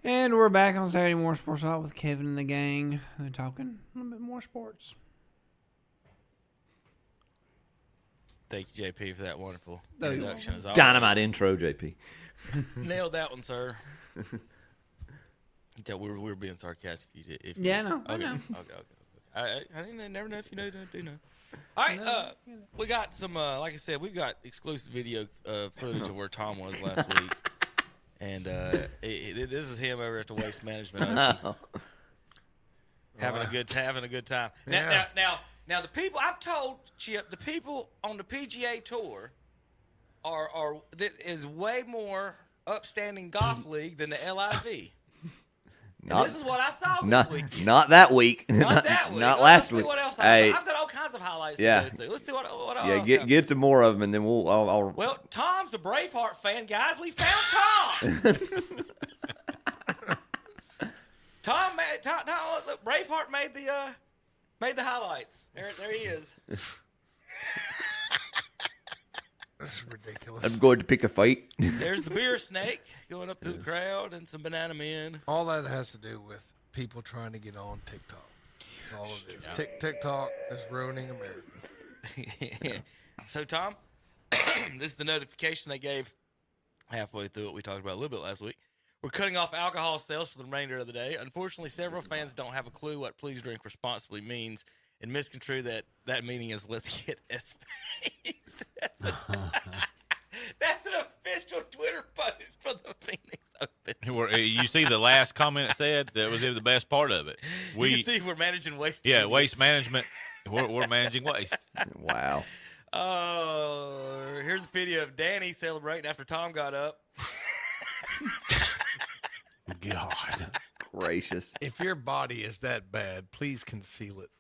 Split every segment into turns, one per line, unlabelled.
And we're back on Saturday Morning Sports Talk with Kevin and the gang. They're talking a little bit more sports.
– Thank you, JP, for that wonderful introduction. As always.
Dynamite intro, JP.
Nailed that one, sir. Yeah, we were being sarcastic. If you
Yeah, I know.
Okay.
I know.
Okay. I never know if you know. Do know. All right, we got some. Like I said, we've got exclusive video footage of where Tom was last week, and this is him over at the Waste Management Open, having a good time.
Yeah.
Now the people I've told Chip, the people on the PGA Tour is way more upstanding golf league than the LIV. This is what I saw this week.
Not that week.
Not that week.
Not last
week.
week.
What else?
Hey,
I've got all kinds of highlights to go through. Let's see what else.
Yeah, get to more of them, and then I'll.
Well, Tom's a Braveheart fan, guys. We found Tom. Tom, look, Braveheart made the highlights. There he is.
That's ridiculous.
I'm going to pick a fight.
There's the beer snake going up to the crowd and some banana men.
All that has to do with people trying to get on TikTok. That's all it is. TikTok is ruining America.
So, Tom, this is the notification they gave halfway through what we talked about a little bit last week. We're cutting off alcohol sales for the remainder of the day. Unfortunately, several fans don't have a clue what please drink responsibly means and misconstrue that meaning is let's get S-faced. That's an official Twitter post for the Phoenix Open.
You see the last comment it said? That was the best part of it.
You see we're managing waste.
Yeah, waste management. We're managing waste.
Wow.
Oh, here's a video of Danny celebrating after Tom got up.
God.
Gracious.
If your body is that bad, please conceal it.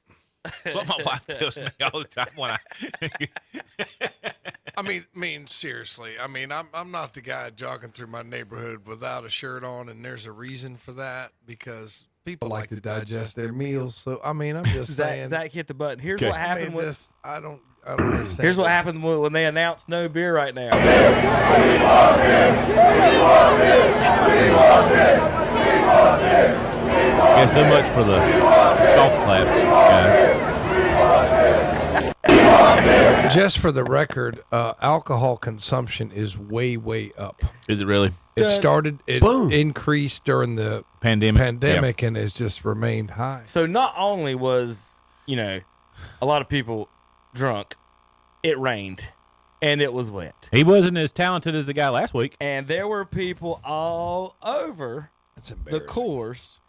What my wife tells me all the time when
I mean, seriously. I mean, I'm not the guy jogging through my neighborhood without a shirt on, and there's a reason for that because people like to digest their meals. So, I mean, I'm just saying.
Zach hit the button. Here's
Okay.
what happened
I don't understand.
Here's what happened when they announced no beer right now.
Yeah, so much for the golf clap, guys.
Just for the record, alcohol consumption is way, way up.
Is it really?
It increased during the
pandemic,
and has just remained high.
So not only was, a lot of people drunk, it rained and it was wet.
He wasn't as talented as the guy last week.
And there were people all over
That's
the
embarrassing.
course.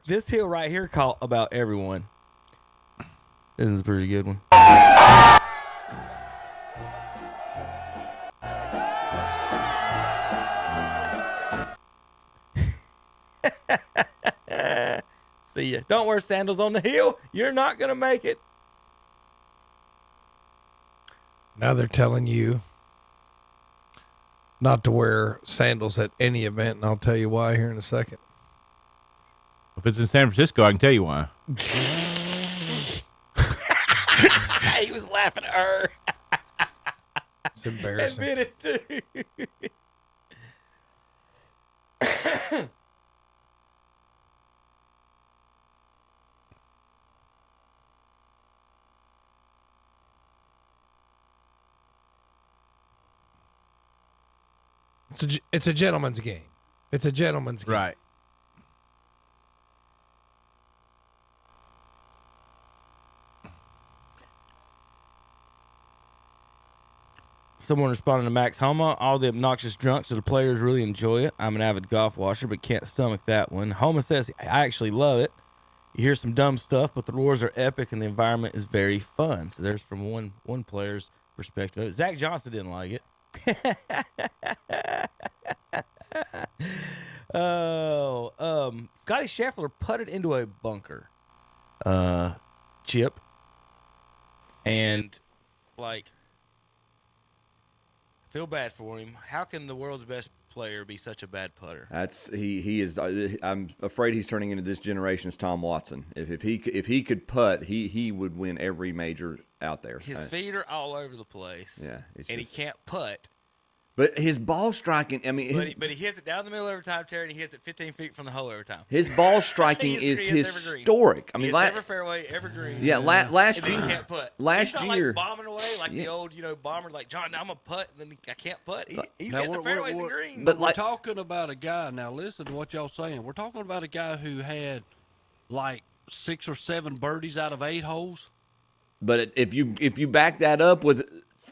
This hill right here caught about everyone. This is a pretty good one. See ya. Don't wear sandals on the hill. You're not going to make it.
Now they're telling you not to wear sandals at any event, and I'll tell you why here in a second.
If it's in San Francisco, I can tell you why.
He was laughing at her.
It's embarrassing.
Admit it too.
It's a gentleman's game. It's a gentleman's game.
Right.
Someone responding to Max Homa, all the obnoxious drunks of the players really enjoy it. I'm an avid golf watcher, but can't stomach that one. Homa says, I actually love it. You hear some dumb stuff, but the roars are epic and the environment is very fun. So there's from one player's perspective. Zach Johnson didn't like it. Scotty Scheffler putted into a bunker, chip, and feel bad for him. How can the world's best player be such a bad putter?
He is. I'm afraid he's turning into this generation's Tom Watson. If he could putt, he would win every major out there.
His feet are all over the place.
Yeah,
and he can't putt.
But his ball striking, I mean,
But he hits it down the middle every time, Terry, and he hits it 15 feet from the hole every time.
his ball striking is historic. I mean,
every fairway, every green.
Yeah, last year.
And he can't putt.
Last
He's not
year.
like bombing away like the old, bomber, like, John, I'm going to putt, and then I can't putt. He's
Now,
hitting the fairways and greens.
But
we're talking about a guy. Now, listen to what y'all saying. We're talking about a guy who had like 6 or 7 birdies out of 8 holes.
But if you back that up with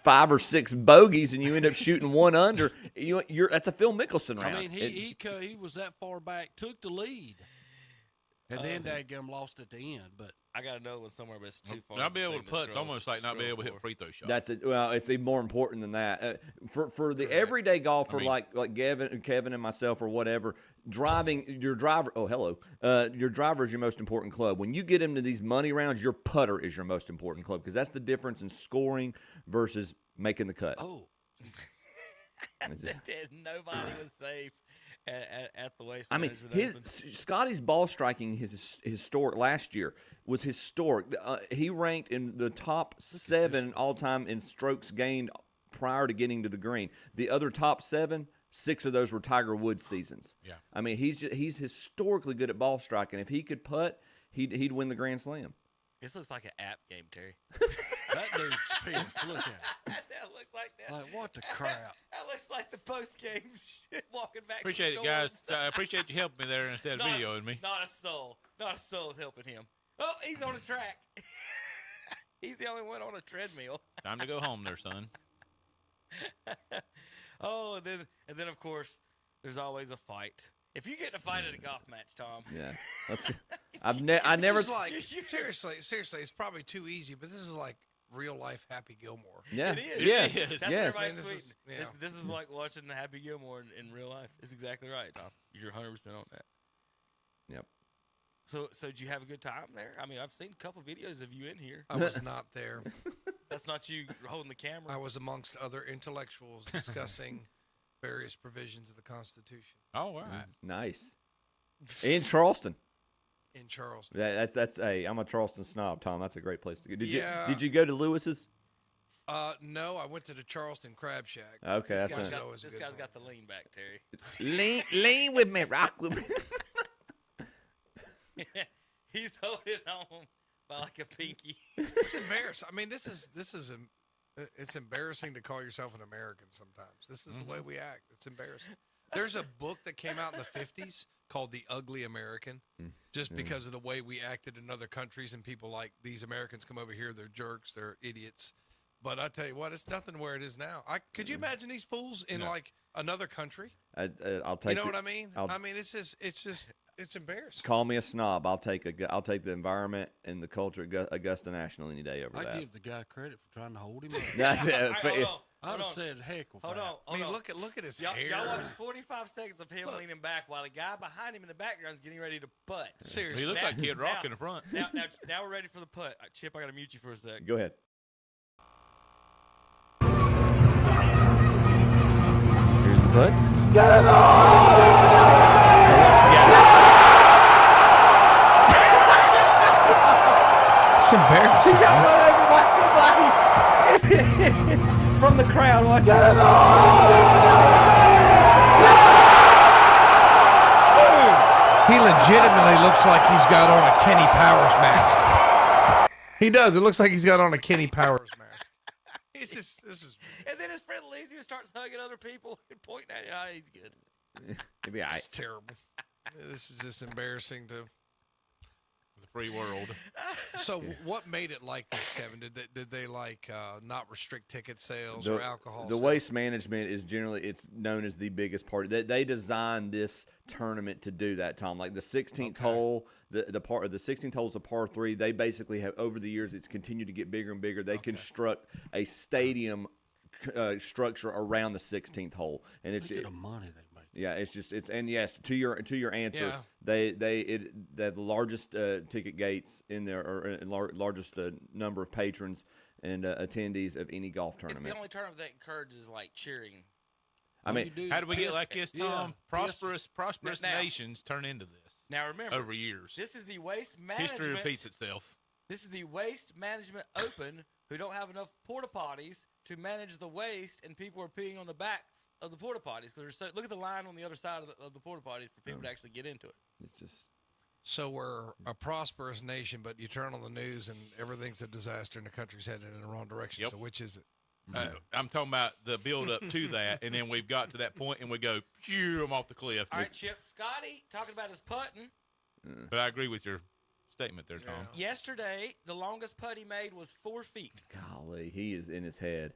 5 or 6 bogeys and you end up shooting 1 under, that's a Phil Mickelson round.
I mean, he was that far back, took the lead, and then dadgum lost at the end. But
I got another one somewhere, but it's too far.
Not being able to putt, it's almost like not being able to hit free throw shots.
That's it. Well, it's even more important than that. For the everyday golfer like Kevin and myself or whatever, driving your driver. Oh, hello. Your driver is your most important club. When you get into these money rounds, your putter is your most important club because that's the difference in scoring versus making the cut.
oh,
Nobody was safe at the waste.
I mean,
management
Scotty's ball striking his historic last year was historic. He ranked in the top 7 all time in strokes gained prior to getting to the green. The other top 7, 6 of those were Tiger Woods seasons.
Yeah.
I mean, he's historically good at ball striking. If he could putt, he'd win the Grand Slam.
This looks like an app game, Terry.
that dude's pissed. Look at him.
That looks like that.
Like, what the crap?
That looks like the post game shit walking back.
Appreciate
to
it,
the
guys.
doors.
I appreciate you helping me there instead of videoing me.
Not a soul. Not a soul is helping him. Oh, he's on a track. He's the only one on a treadmill.
Time to go home there, son.
Oh, and then of course, there's always a fight. If you get in a fight at a golf match, Tom.
Yeah. I never.
This is like, seriously, it's probably too easy, but this is like real life Happy Gilmore.
Yeah.
It is.
Yeah.
That's what
Yes.
everybody's
This
tweeting.
is- yeah.
This is like watching the Happy Gilmore in real life. It's exactly right, Tom. You're 100% on that.
Yep.
So did you have a good time there? I mean, I've seen a couple videos of you in here.
I was not there.
That's not you holding the camera.
I was amongst other intellectuals discussing various provisions of the Constitution
All right.
Nice. In Charleston.
in Charleston.
That's I'm a Charleston snob, Tom. That's a great place to go. Did you go to Lewis's?
No, I went to the Charleston Crab Shack.
Okay,
This
that's
guy's
a,
got-
got,
always a
this
good
guy's
one.
got the lean back, Terry.
lean with me, rock with me.
He's holding on by like a pinky.
It's embarrassing. I mean, this is it's embarrassing to call yourself an American sometimes. This is the way we act. It's embarrassing. There's a book that came out in the 50s called The Ugly American, just because of the way we acted in other countries and people like these Americans come over here, they're jerks, they're idiots. But I tell you what, it's nothing where it is now. Could you imagine these fools in like another country?
I'll take.
You know what I mean? I mean, it's embarrassing.
Call me a snob. I'll take the environment and the culture at Augusta National any day over
I
that.
give the guy credit for trying to hold him up.
Hold
I'd
on.
have said heck with
Hold
that.
on.
I mean,
Hold on.
look at his
Y'all
hair.
watch 45 seconds of him leaning back while the guy behind him in the background is getting ready to putt.
Seriously.
He looks like Kid Rock in the front.
Now we're ready for the putt. Chip, I got to mute you for a sec.
Go ahead. Here's the putt.
It's embarrassing.
He got run over by somebody from the crowd. Watch it.
He legitimately looks like he's got on a Kenny Powers mask. He does. It looks like he's got on a Kenny Powers mask. This is
And then his friend leaves him and starts hugging other people and pointing at you. Oh, he's good.
Maybe I.
it's terrible. This is just embarrassing to.
The free world.
So what made it like this, Kevin? Did they like not restrict ticket sales or alcohol?
The
sales?
waste management is generally it's known as the biggest part. They designed this tournament to do that, Tom. Like the 16th hole, the 16th hole is a par 3. They basically have over the years it's continued to get bigger and bigger. They construct a stadium structure around the 16th hole, and it's
Look at the money they make.
yeah, and yes, to your answer,
Yeah.
they have the largest ticket gates in there, or largest number of patrons and attendees of any golf
It's
tournament.
the only tournament that encourages like cheering.
I mean,
How did we get like this, Tom?
Yeah.
Prosperous
Now-
nations turn into this
Now remember,
over years.
this is the waste
History
management.
repeats itself.
This is the Waste Management Open, who don't have enough porta potties to manage the waste, and people are peeing on the backs of the porta potties because look at the line on the other side of the porta potties for people to actually get into it.
It's just
So we're a prosperous nation, but you turn on the news and everything's a disaster and the country's headed in the wrong direction.
Yep.
So which is it?
I'm talking about the build up to that, and then we've got to that point, and we go, phew, I'm off the cliff.
All right, Chip. Scotty talking about his putting.
But I agree with your statement there, Tom.
Yesterday, the longest putt he made was 4 feet.
golly, he is in his head.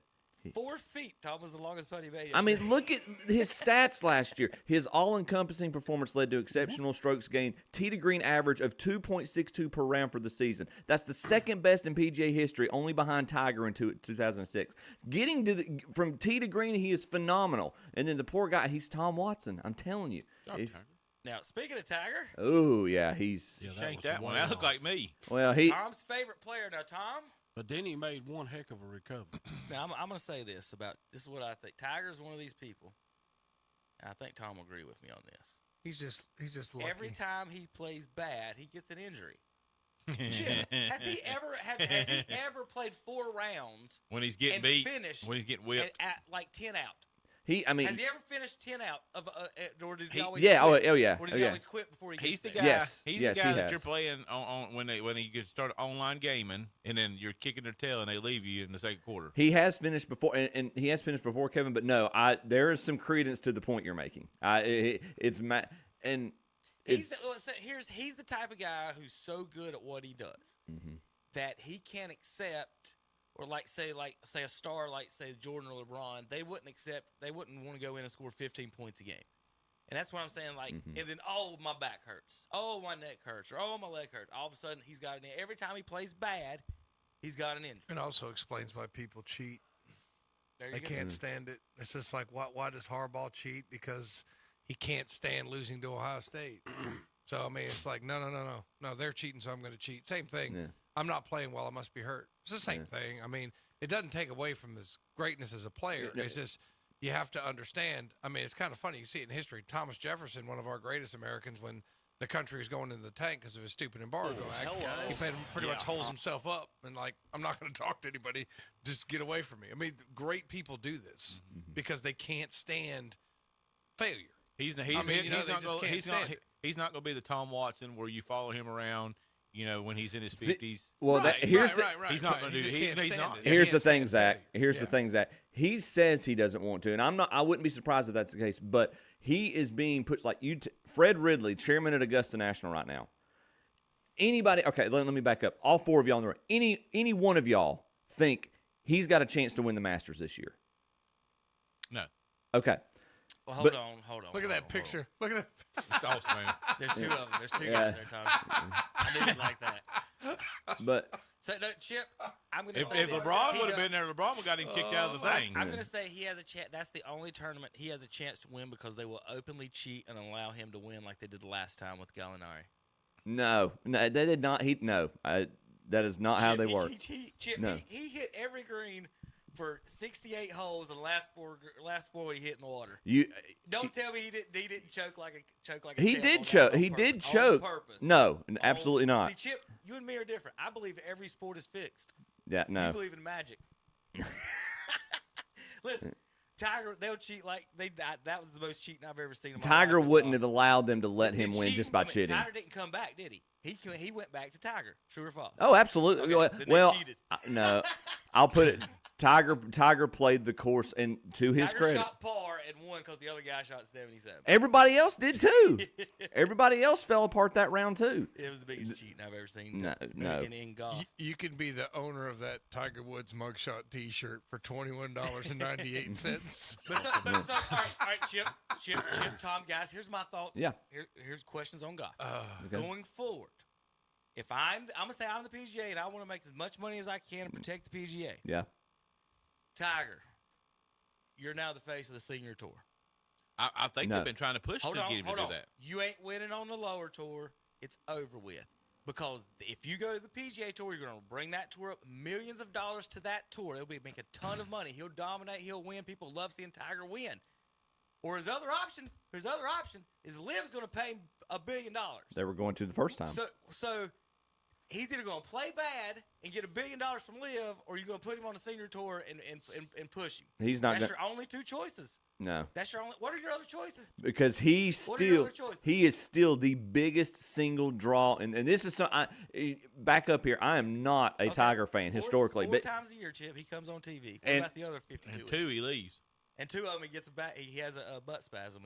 4 feet, Tom, was the longest putt he made.
I mean, look at his stats last year. His all-encompassing performance led to exceptional strokes gained, tee to green average of 2.62 per round for the season. That's the second best in PGA history, only behind Tiger in 2006. Getting to from tee to green, he is phenomenal. And then the poor guy, he's Tom Watson. I'm telling you.
Now, speaking of Tiger,
Oh yeah, he's
Shank that one. That looked like me.
well he.
Tom's favorite player. Now, Tom,
But then he made one heck of a recovery.
now I'm going to say this is what I think. Tiger's one of these people, and I think Tom will agree with me on this.
He's just lucky.
Every time he plays bad, he gets an injury. Chip, has he ever played 4 rounds
When he's getting
and
beat,
finished
when he's getting whipped.
at like 10 out?
I mean,
Has he ever finished 10 out of or does he always
yeah,
quit?
oh yeah,
Or does
oh
he
yeah.
always quit before he gets
He's the
there?
guy.
Yes,
He's
yes,
the
he
guy that
has.
you're playing on when you can start online gaming, and then you're kicking their tail, and they leave you in the second quarter.
He has finished before, and he has finished before Kevin. But no, there is some credence to the point you're making. He's
He's the type of guy who's so good at what he does that he can't accept, or say a star like say Jordan or LeBron, they wouldn't want to go in and score 15 points a game. And that's what I'm saying. Like, and then my back hurts, my neck hurts, or my leg hurts. All of a sudden he's got an injury. Every time he plays bad, he's got an injury.
It also explains why people cheat.
There you
They
go.
can't stand it. It's just like, why does Harbaugh cheat? Because he can't stand losing to Ohio State. So, I mean, it's like, no. They're cheating, so I'm going to cheat. Same thing.
Yeah.
I'm not playing well. I must be hurt. It's the same thing. I mean, it doesn't take away from his greatness as a player. It's just you have to understand. I mean, it's kind of funny. You see it in history. Thomas Jefferson, one of our greatest Americans, when the country was going into the tank because of his stupid embargo act, he pretty much holds himself up and like, I'm not going to talk to anybody. Just get away from me. I mean, great people do this because they can't stand failure.
He's not going to be the Tom Watson where you follow him around, when he's in his 50s.
well,
Right.
He's not going to do
He just
it.
can't
He's
stand
not.
it.
Here's
Can't
the thing,
stand
Zach.
failure.
Here's the thing, Zach. He says he doesn't want to, and I wouldn't be surprised if that's the case. But he is being put like Fred Ridley, chairman at Augusta National, right now. Anybody? Okay, let me back up. All 4 of y'all in the room. Any one of y'all think he's got a chance to win the Masters this year?
No.
Okay.
Well, hold on.
Look at that picture. Look at that.
It's awesome, man.
There's 2 of them. There's 2 guys there, Tom. I didn't like that.
But
So, no, Chip, I'm going to
If
say this.
LeBron
He
would have
does-
been there, LeBron would have got him kicked out of the thing.
I'm going to say he has a chance. That's the only tournament he has a chance to win because they will openly cheat and allow him to win like they did the last time with Gallinari.
no, they did not. That is not how they
Chip,
work.
Chip,
No.
he hit every green for 68 holes, and the last four he hit in the water. Don't tell me he didn't choke like a
He
champ
did
on
choke.
that
He
on
did
purpose.
choke.
On purpose.
No, absolutely not.
See, Chip, you and me are different. I believe every sport is fixed.
Yeah,
You
no.
believe in magic. Listen, Tiger, they'll cheat like that was the most cheating I've ever seen in my
Tiger
life.
wouldn't have allowed them to let him
The
win
cheating
just by
woman,
cheating.
Tiger didn't come back, did he? He went back to Tiger. True or false?
Oh, absolutely.
Okay, then they
Well,
cheated.
no, I'll put it. Tiger played the course, and to his
Tiger
credit,
shot par and won because the other guy shot 77.
everybody else did too. Everybody else fell apart that round too.
It was the biggest cheating I've ever seen.
No.
In golf.
You can be the owner of that Tiger Woods mugshot T-shirt for $21.98.
All right, Chip, Tom, guys. Here's my thoughts.
Yeah.
Here's questions on golf.
Okay.
Going forward, if I'm gonna say I'm the PGA and I want to make as much money as I can and protect the PGA.
Yeah.
Tiger, you're now the face of the senior tour.
I think
No.
they've been trying to push to get him to do that.
You ain't winning on the lower tour. It's over with. Because if you go to the PGA Tour, you're going to bring that tour up millions of dollars to that tour. It'll make a ton of money. He'll dominate. He'll win. People love seeing Tiger win. Or his other option is LIV's going to pay him $1 billion.
They were going to the first time.
So
he's either going to play bad and get $1 billion from LIV, or you're going to put him on a senior tour and push him.
He's not.
That's your only two choices.
No.
That's your only. What are your other choices?
Because he is still the biggest single draw, and this is back up here. I am not a Tiger fan historically,
four
but
times a year, Chip, he comes on TV. What
and-
about the other 52?
And 2 he leaves.
And 2 of them, he gets he has a butt spasm.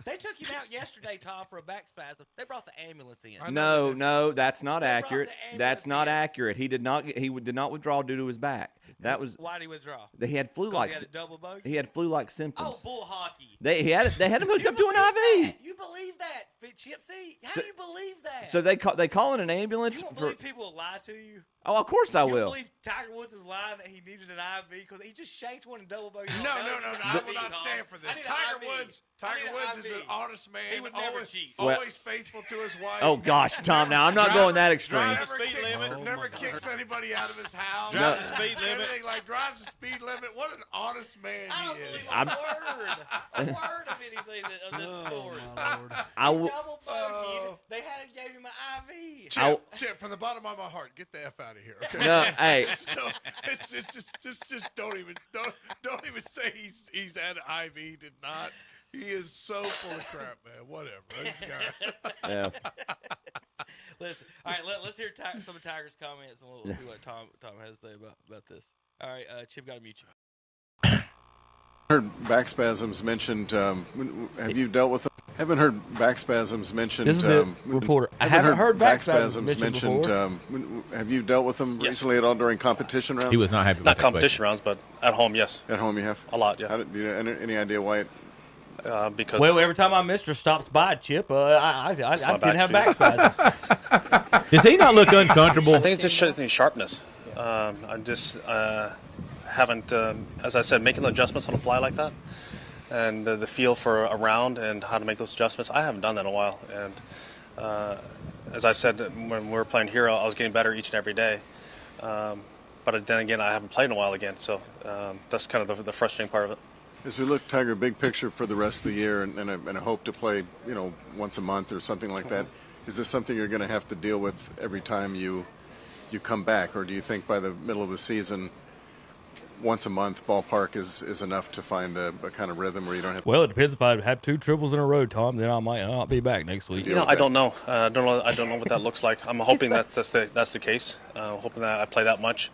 They took him out yesterday, Tom, for a back spasm. They brought the ambulance in.
No, that's not
They brought
accurate.
the
That's not
ambulance in.
accurate. He did not withdraw due to his back. That was
Why did he withdraw?
he had
Because
flu-like.
he had a double bogey?
He had flu-like symptoms.
Oh, bull hockey.
They had him hooked up to an IV.
You believe that, Chip? See, how do you believe that?
So they call in an ambulance.
You don't believe people will lie to you?
Oh, of course I
You don't
will.
believe Tiger Woods is lying that he needed an IV because he just shanked one and double bogey?
No, I will not stand for this.
I need an
Tiger
IV.
Woods
I
Tiger
need an
Woods is
IV.
an honest man.
He would never cheat.
Always faithful to his wife.
Oh gosh, Tom. Now I'm not going that extreme.
Never
Speed
kicks,
limit.
never kicks anybody out of his house.
Drives the speed limit.
Anything like drives the speed limit. What an honest man
I don't
he
believe
is.
a word of anything of this story.
My Lord.
I
He
will.
double bogeyed. They gave him an IV.
Chip, from the bottom of my heart, get the F out of here. Okay?
No, hey.
It's just don't even say he's had an IV. He did not. He is so full of crap, man. Whatever. This guy.
Yeah.
Listen, all right, let's hear some of Tiger's comments and we'll see what Tom has to say about this. All right, Chip, got to mute you.
Heard back spasms mentioned. Have you dealt with them? Haven't heard back spasms mentioned.
This is the reporter. I haven't heard back spasms mentioned
have you dealt with them recently at all during competition rounds?
He was not happy with
Not
that
competition rounds, but at home, yes.
At home, you have
A lot, yeah.
How do you any idea why?
Because
Well, every time my mistress stops by, Chip, I
my
tend to have
back
back spasms.
Does he not look uncomfortable?
I think it's just the sharpness. I just haven't, as I said, making the adjustments on the fly like that, and the feel for a round and how to make those adjustments. I haven't done that in a while, and as I said, when we were playing Hero, I was getting better each and every day. But then again, I haven't played in a while again, so that's kind of the frustrating part of it.
As we look, Tiger, big picture for the rest of the year, and a hope to play, once a month or something like that. Is this something you're going to have to deal with every time you come back, or do you think by the middle of the season, once a month ballpark is enough to find a kind of rhythm where you don't have?
Well, it depends. If I have 2 triples in a row, Tom, then I might not be back next week.
I don't know. I don't know what that looks like. I'm hoping that's the case. Hoping that I play that much.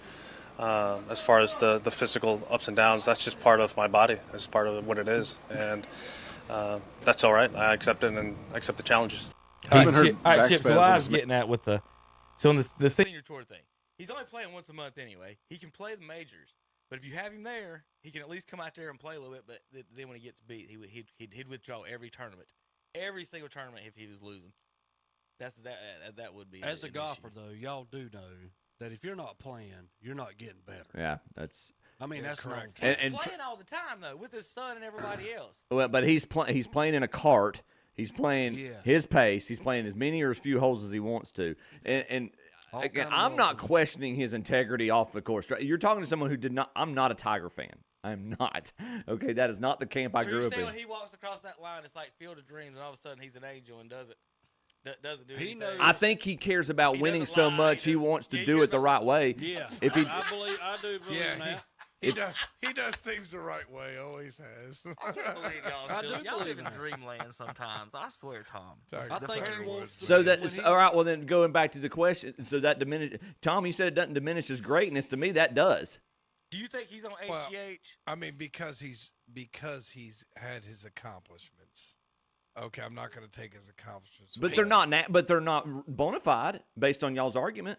As far as the physical ups and downs, that's just part of my body. It's part of what it is, and that's all right. I accept it and accept the challenges.
All
Haven't heard
right,
back
Chip. So what I was
spasms.
getting at with the on the senior
Senior tour thing. He's only playing once a month anyway. He can play the majors, but if you have him there, he can at least come out there and play a little bit. But then when he gets beat, he'd withdraw every tournament, every single tournament if he was losing. That would be
As a
an
golfer,
issue.
though, y'all do know that if you're not playing, you're not getting better.
Yeah, that's.
I mean, that's
correct.
correct.
He's playing all the time though with his son and everybody else.
Well, but he's playing in a cart. He's playing
Yeah.
his pace. He's playing as many or as few holes as he wants to. And
All
again,
kind of
I'm not
multiple.
questioning his integrity off the course. You're talking to someone who did not. I'm not a Tiger fan. I'm not. Okay, that is not the camp I
True
grew up
say
in.
when he walks across that line, it's like Field of Dreams, and all of a sudden he's an angel and doesn't do
He
anything.
knows.
I think he cares about
He
winning
doesn't
so
lie.
much he
doesn't-
wants to
he
do
cares
it the
about-
right way.
Yeah,
If he-
I do believe
Yeah,
that.
he does things the right way. Always has.
I can't believe y'all
I
still.
do
Y'all
believe
live in
that.
dreamland sometimes. I swear, Tom.
Tiger-
I think
Tiger
he wants
Woods.
to
So
be-
that
when
is
he-
all right. Well, then going back to the question, so that diminish. Tom, you said it doesn't diminish his greatness. To me, that does.
Do you think he's on
Well,
HGH?
I mean, because he's had his accomplishments. Okay, I'm not going to take his accomplishments.
But they're not. But they're not bona fide based on y'all's argument.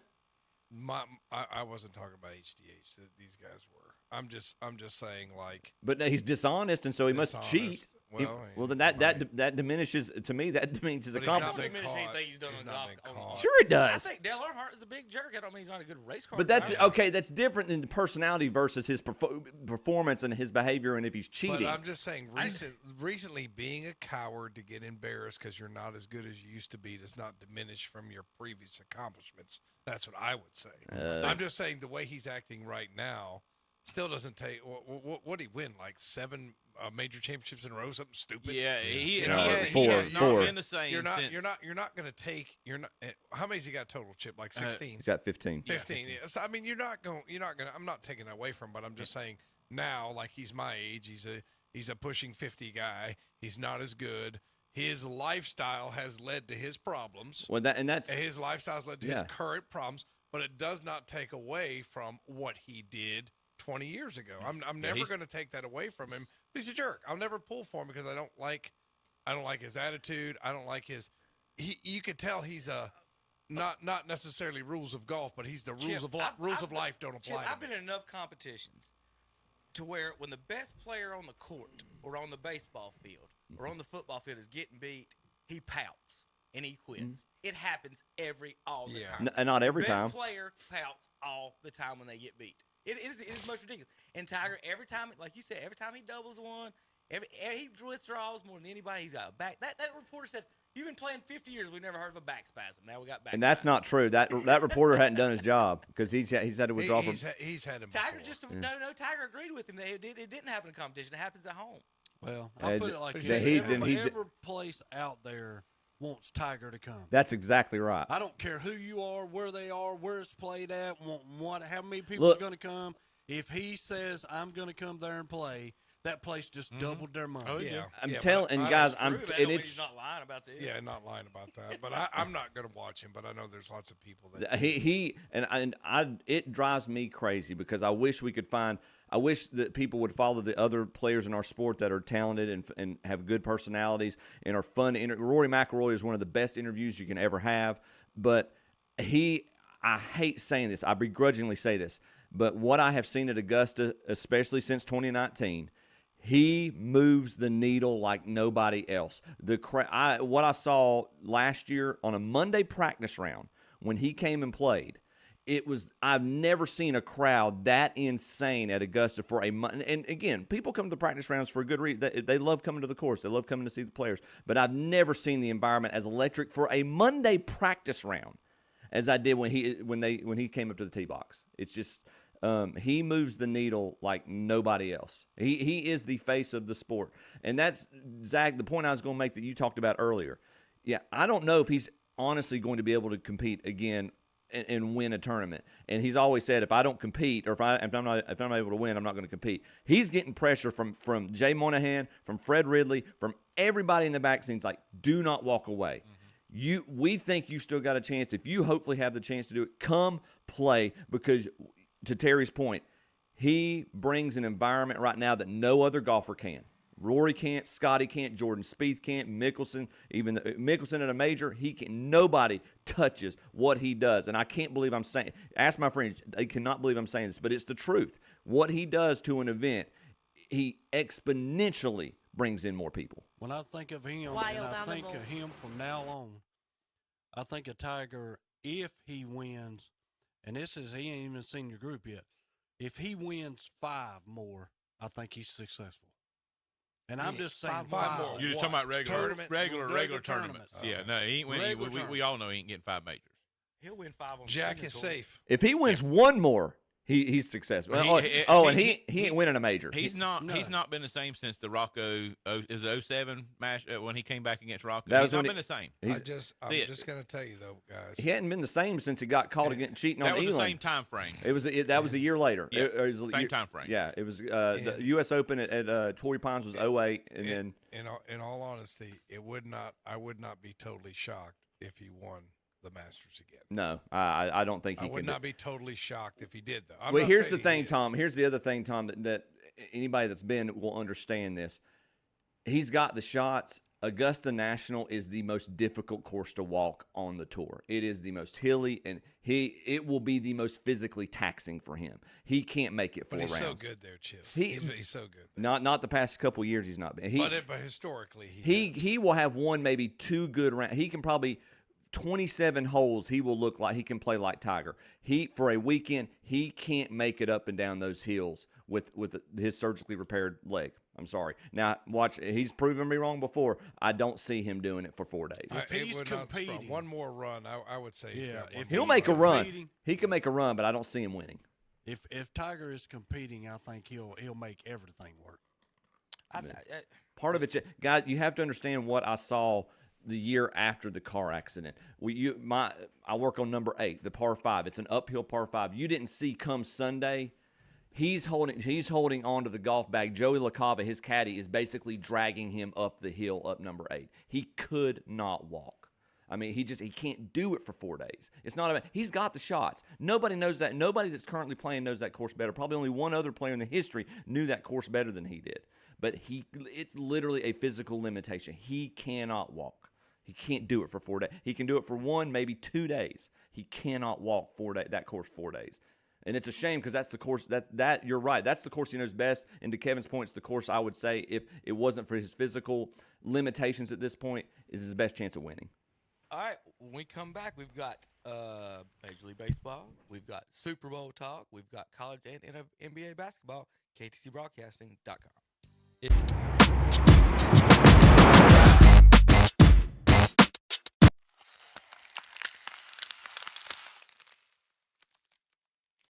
I wasn't talking about HDH. These guys were. I'm just saying, like.
But no, he's dishonest, and so he must cheat.
Dishonest. Well,
Then
right.
that diminishes to me. That means his
But he's not
accomplishment.
been
Diminish
caught.
anything he's done
He's
on
not
golf-
been
on-
caught.
Sure, it
I
does.
think Dale Earnhardt is a big jerk. I don't mean he's not a good race car.
But that's
driver.
okay. That's different than the personality versus his performance and his behavior, and if he's cheating.
But I'm just saying, recently being a coward to get embarrassed because you're not as good as you used to be does not diminish from your previous accomplishments. That's what I would say. I'm just saying the way he's acting right now still doesn't take. What did he win? Like 7 major championships in a row, something stupid.
Yeah, he
four.
has not been the same.
You're not going to take. How many's he got total, Chip? Like 16.
He's got 15.
15. Yeah. So I mean, you're not going. I'm not taking it away from him, but I'm just saying now, like he's my age. He's a pushing 50 guy. He's not as good. His lifestyle has led to his problems.
Well,
his lifestyle has led to his current problems, but it does not take away from what he did 20 years ago. I'm never going to take that away from him. But he's a jerk. I'll never pull for him because I don't like his attitude. I don't like his. You could tell he's a not necessarily rules of golf, but he's the rules of life don't apply.
Chip, I've been in enough competitions to where when the best player on the court or on the baseball field or on the football field is getting beat, he pouts and he quits. Mm-hmm. It happens all the time.
Not every time.
The best player pouts all the time when they get beat. It is most ridiculous. And Tiger, every time, like you said, every time he doubles one, he withdraws more than anybody. He's got a back. That reporter said, "You've been playing 50 years. We've never heard of a back spasm. Now we got back."
And that's not true. That reporter hadn't done his job because he's had to withdraw from.
He's had him.
Tiger
before.
no. Tiger agreed with him. It didn't happen in competition. It happens at home.
Well, I'll put it like this: every place out there wants Tiger to come.
That's exactly right.
I don't care who you are, where they are, where it's played at, how many people's going to come. If he says I'm going to come there and play, that place just doubled their money.
Oh yeah,
I'm telling guys,
he's not lying about this.
Yeah, not lying about that. But I'm not going to watch him. But I know there's lots of people that
it drives me crazy because I wish we could find. I wish that people would follow the other players in our sport that are talented and have good personalities and are fun. Rory McIlroy is one of the best interviews you can ever have. But I hate saying this. I begrudgingly say this. But what I have seen at Augusta, especially since 2019, he moves the needle like nobody else. What I saw last year on a Monday practice round when he came and played, I've never seen a crowd that insane at Augusta for a month. And again, people come to the practice rounds for a good reason. They love coming to the course. They love coming to see the players. But I've never seen the environment as electric for a Monday practice round as I did when he came up to the tee box. It's just he moves the needle like nobody else. He is the face of the sport. And that's, Zach, the point I was going to make that you talked about earlier. Yeah, I don't know if he's honestly going to be able to compete again and win a tournament. And he's always said, if I don't compete or if I'm not able to win, I'm not going to compete. He's getting pressure from Jay Monahan, from Fred Ridley, from everybody in the back scenes like, do not walk away. Mm-hmm. We think you still got a chance. If you hopefully have the chance to do it, come play because, to Terry's point, he brings an environment right now that no other golfer can. Rory can't, Scotty can't, Jordan Spieth can't, Mickelson, even Mickelson at a major, he can. Nobody touches what he does. And I can't believe I'm saying, ask my friends, they cannot believe I'm saying this, but it's the truth. What he does to an event, he exponentially brings in more people.
When I think of him, and I think of him from now on, I think of Tiger, if he wins, and he ain't even seen your group yet, if he wins 5 more, I think he's successful. And I'm just saying 5 more.
You're just talking about regular tournaments. Yeah, no, he ain't winning. We all know he ain't getting 5 majors.
He'll win 5 on
Jack is safe.
If he wins one more, he's successful. He ain't winning a major.
He's not been the same since the Rocco is it 07 match when he came back against Rocco.
He's
not been the same.
I'm just gonna tell you though, guys.
He hadn't been the same since he got caught against cheating on Elam.
That was the same time frame.
That was a year later.
Yeah, same time frame.
Yeah, it was the U.S. Open at Torrey Pines was 08, and then
in all honesty, I would not be totally shocked if he won the Masters again.
No, I don't think he could.
I would not be totally shocked if he did, though.
Well, here's the thing, Tom. Here's the other thing, Tom, that anybody that's been will understand this. He's got the shots. Augusta National is the most difficult course to walk on the tour. It is the most hilly, and it will be the most physically taxing for him. He can't make it 4 rounds.
But he's so good there, Chip. He's so good
there. Not the past couple years he's not been.
But historically,
he will have 1, maybe 2 good rounds. He can probably 27 holes, he will look like he can play like Tiger. For a weekend, he can't make it up and down those hills with his surgically repaired leg. I'm sorry. Now, watch. He's proven me wrong before. I don't see him doing it for 4 days.
If he's competing,
one more run, I would say.
If
he'll make a run, he can make a run, but I don't see him winning.
If Tiger is competing, I think he'll make everything work.
Part of it, God, you have to understand what I saw the year after the car accident. I work on number 8, the par 5. It's an uphill par 5. You didn't see come Sunday. He's holding onto the golf bag. Joey LaCava, his caddy, is basically dragging him up the hill up number 8. He could not walk. I mean, he can't do it for 4 days. It's not about, he's got the shots. Nobody knows that. Nobody that's currently playing knows that course better. Probably only one other player in the history knew that course better than he did. But it's literally a physical limitation. He cannot walk. He can't do it for 4 days. He can do it for 1, maybe 2 days. He cannot walk that course 4 days. And it's a shame because that's the course that you're right. That's the course he knows best. And to Kevin's point, it's the course I would say, if it wasn't for his physical limitations at this point, is his best chance of winning.
All right, when we come back, we've got Major League Baseball, we've got Super Bowl talk, we've got college and NBA basketball, ktcbroadcasting.com.